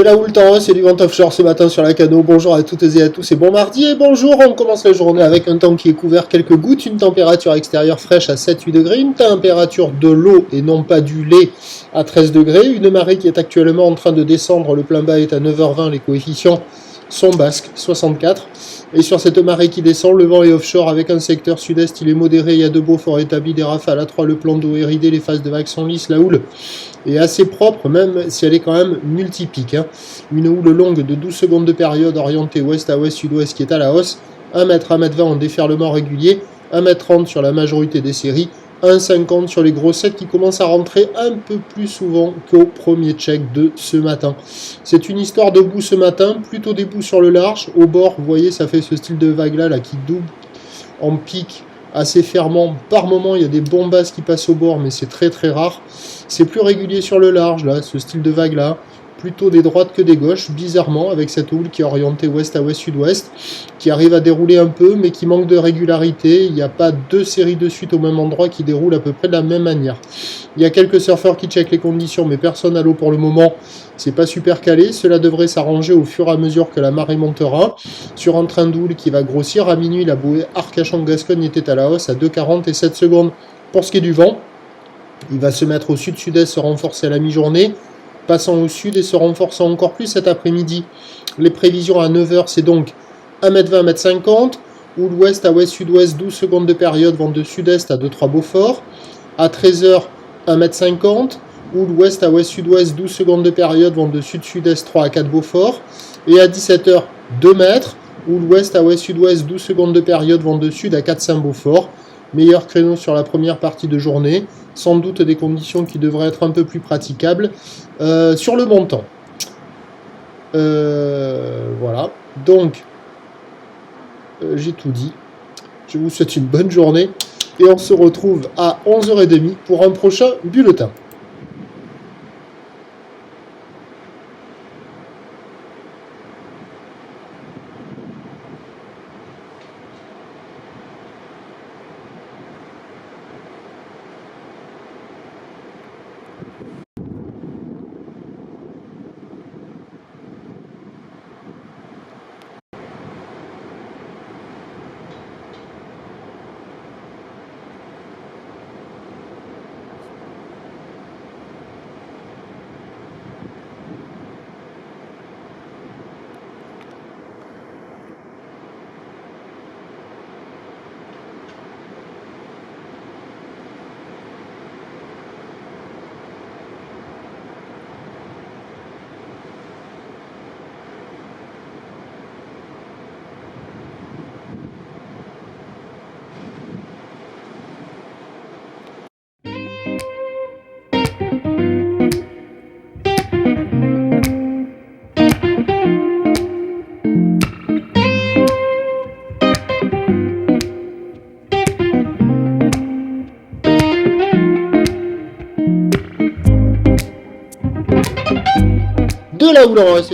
la houle en hausse et du vent offshore ce matin sur la Cano. Bonjour à toutes et à tous et bon mardi et bonjour. On commence la journée avec un temps qui est couvert, quelques gouttes, une température extérieure fraîche à 7-8 degrés, une température de l'eau et non pas du lait à 13 degrés, une marée qui est actuellement en train de descendre, le plein bas est à 9h20, les coefficients sont basques, 64. Et sur cette marée qui descend, le vent est offshore avec un secteur sud-est, il est modéré, il y a de beaux forts établis, des rafales à 3, le plan d'eau est ridé, les phases de vagues sont lisses, la houle est assez propre, même si elle est quand même multipique. Une houle longue de 12 secondes de période orientée ouest à ouest, sud-ouest qui est à la hausse, 1 mètre, 1 mètre 20 en déferlement régulier, 1 mètre 30 sur la majorité des séries, 1,50 sur les gros sets qui commencent à rentrer un peu plus souvent qu'au premier check de ce matin. C'est une histoire de bout ce matin, plutôt des bouts sur le large. Au bord, vous voyez, ça fait ce style de vague là qui double en pic assez fermement. Par moment, il y a des bombasses qui passent au bord, mais c'est très très rare. C'est plus régulier sur le large, là, ce style de vague là. Plutôt des droites que des gauches, bizarrement, avec cette houle qui est orientée ouest à ouest, sud-ouest, qui arrive à dérouler un peu, mais qui manque de régularité. Il n'y a pas deux séries de suite au même endroit qui déroulent à peu près de la même manière. Il y a quelques surfeurs qui checkent les conditions, mais personne à l'eau pour le moment. C'est pas super calé. Cela devrait s'arranger au fur et à mesure que la marée montera. Sur un train d'houle qui va grossir, à minuit, la bouée Arcachon-Gascogne était à la hausse à 2,40 et 7 secondes. Pour ce qui est du vent, il va se mettre au sud-sud-est, se renforcer à la mi-journée, passant au sud et se renforçant encore plus cet après-midi. Les prévisions à 9h, c'est donc 1m20, 1m50, ou l'ouest à ouest-sud-ouest, 12 secondes de période, vent de sud-est à 2-3 Beaufort. À 13h, 1m50, ou l'ouest à ouest-sud-ouest, 12 secondes de période, vent de sud-sud-est, 3 à 4 Beaufort. Et à 17h, 2 mètres, ou l'ouest à ouest-sud-ouest, 12 secondes de période, vent de sud à 4-5 Beaufort. Meilleur créneau sur la première partie de journée, sans doute des conditions qui devraient être un peu plus praticables. Sur le montant. Voilà. Donc, j'ai tout dit. Je vous souhaite une bonne journée et on se retrouve à 11h30 pour un prochain bulletin. De la houle en hausse.